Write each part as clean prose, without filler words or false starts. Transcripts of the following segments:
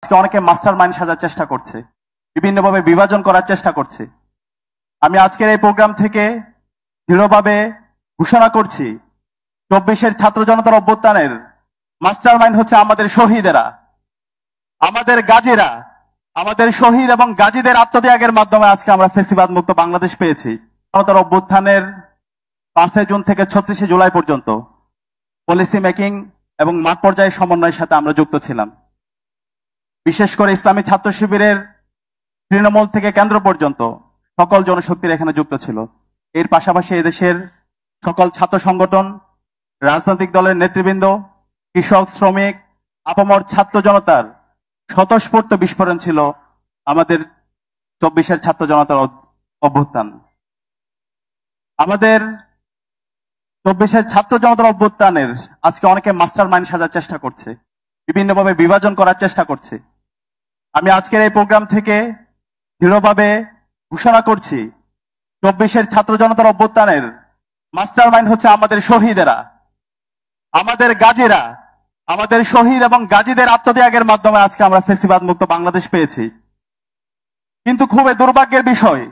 আজকে অনেকে master mind সাজার চেষ্টা করছে, বিভিন্নভাবে বিভাজন করার চেষ্টা করছে। আমি আজকের এই প্রোগ্রাম থেকে দৃঢ়ভাবে ঘোষণা করছি, 24-এর ছাত্র জনতার অভ্যুত্থানের মাস্টার মাইন্ড হচ্ছে আমাদের শহীদেরা, আমাদের গাজীরা। আমাদের শহীদ এবং গাজীদের আত্মত্যাগের মাধ্যমে আজকে আমরা ফেসিবাদ মুক্ত বাংলাদেশ পেয়েছি। জনতার অভ্যুত্থানের 5 জুন থেকে 36 জুলাই পর্যন্ত পলিসি মেকিং এবং মাঠ পর্যায়ে সমন্বয়ের সাথে আমরা যুক্ত ছিলাম। বিশেষ করে ইসলামী ছাত্র শিবিরের তৃণমূল থেকে কেন্দ্র পর্যন্ত সকল জনশক্তির এখানে যুক্ত ছিল। এর পাশাপাশি এদেশের সকল ছাত্র সংগঠন, রাজনৈতিক দলের নেতৃবৃন্দ, কৃষক, শ্রমিক, আপামর ছাত্র জনতার স্বতঃস্ফূর্ত বিস্ফোরণ ছিল আমাদের 24-এর ছাত্র জনতার অভ্যুত্থান। আমাদের 24-এর ছাত্র জনতার অভ্যুত্থানের আজকে অনেকে মাস্টার মাইন্ড সাজার চেষ্টা করছে, বিভিন্নভাবে বিভাজন করার চেষ্টা করছে। আমি আজকের এই প্রোগ্রাম থেকে দৃঢ়ভাবে ঘোষণা করছি, 24-এর ছাত্র জনতার অভ্যুত্থানের মাস্টার মাইন্ড হচ্ছে আমাদের শহীদেরা, আমাদের গাজীরা। আমাদের শহীদ এবং গাজীদের আত্মত্যাগের মাধ্যমে আজকে আমরা ফেসিবাদ মুক্ত বাংলাদেশ পেয়েছি। কিন্তু খুবই দুর্ভাগ্যের বিষয়,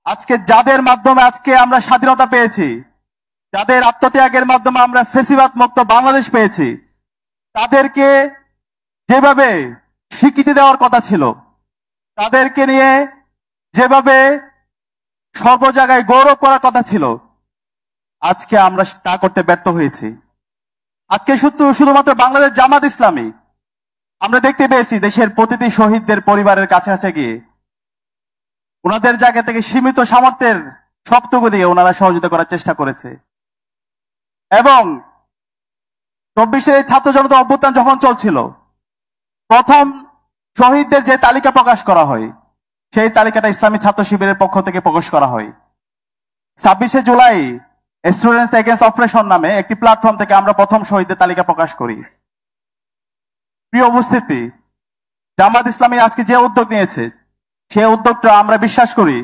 আজকে যাদের মাধ্যমে আজকে আমরা স্বাধীনতা পেয়েছি, যাদের আত্মত্যাগের মাধ্যমে আমরা ফেসিবাদ মুক্ত বাংলাদেশ পেয়েছি, তাদেরকে যেভাবে স্বীকৃতি দেওয়ার কথা ছিল, তাদেরকে নিয়ে যেভাবে সর্ব জায়গায় গৌরব করার কথা ছিল, আজকে আমরা তা করতে ব্যর্থ হয়েছি। আজকে শুধুমাত্র বাংলাদেশ জামাত ইসলামী আমরা দেখতে পেয়েছি দেশের প্রতিটি শহীদদের পরিবারের কাছে কাছে গিয়ে ওনাদের জায়গা থেকে সীমিত সামর্থ্যের সবটুকু দিয়ে ওনারা সহযোগিতা করার চেষ্টা করেছে। এবং 24-এর ছাত্র জনতা অভ্যুত্থান যখন চলছিল, প্রথম শহীদদের যে তালিকা প্রকাশ করা হয়, সেই তালিকাটা ইসলামী ছাত্র শিবিরের পক্ষ থেকে প্রকাশ করা হয়। 26 জুলাই স্টুডেন্টস এগেইনস্ট অপারেশন নামে একটি প্ল্যাটফর্ম থেকে আমরা প্রথম শহীদদের তালিকা প্রকাশ করি। প্রিয় উপস্থিতি, জামাত ইসলামী আজকে যে উদ্যোগ নিয়েছে, সেই উদ্যোগটা আমরা বিশ্বাস করি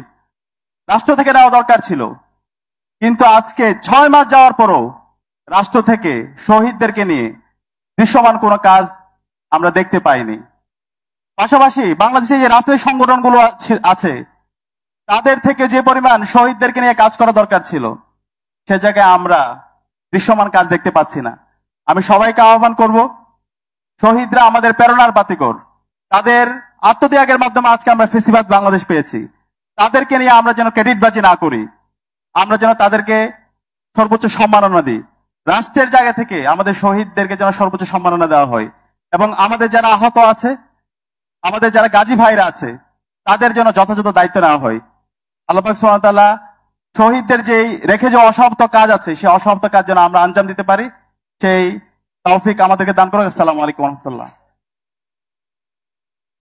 রাষ্ট্র থেকে নেওয়া দরকার ছিল। কিন্তু আজকে 6 মাস যাওয়ার পরও রাষ্ট্র থেকে শহীদদেরকে নিয়ে দৃশ্যমান কোনো কাজ আমরা দেখতে পাইনি। পাশাপাশি বাংলাদেশে যে রাজনৈতিক সংগঠনগুলো আছে, তাদের থেকে যে পরিমাণ শহীদদেরকে নিয়ে কাজ করা দরকার ছিল, সে জায়গায় আমরা দৃশ্যমান কাজ দেখতে পাচ্ছি না। আমি সবাইকে আহ্বান করব, শহীদরা আমাদের প্রেরণার বাতিঘর, তাদের আত্মত্যাগের মাধ্যমে আজকে আমরা ফেসিবাদ বাংলাদেশ পেয়েছি। তাদেরকে নিয়ে আমরা যেন ক্রেডিটবাজি না করি, আমরা যেন তাদেরকে সর্বোচ্চ সম্মাননা দিই। রাষ্ট্রের জায়গা থেকে আমাদের শহীদদেরকে যেন সর্বোচ্চ সম্মাননা দেওয়া হয়, এবং আমাদের যারা আহত আছে, আমাদের যারা গাজী ভাইরা আছে, তাদের যেন যথাযথ দায়িত্ব নেওয়া হয়। আল্লাহ পাক সুবহানাহু ওয়া তাআলা শহীদদের যেই রেখে যে অসমাপ্ত কাজ আছে, সেই অসমাপ্ত কাজ যেন আমরা আঞ্জাম দিতে পারি, সেই তৌফিক আমাদেরকে দান করুন। আসসালামু আলাইকুম ওয়া রাহমাতুল্লাহ।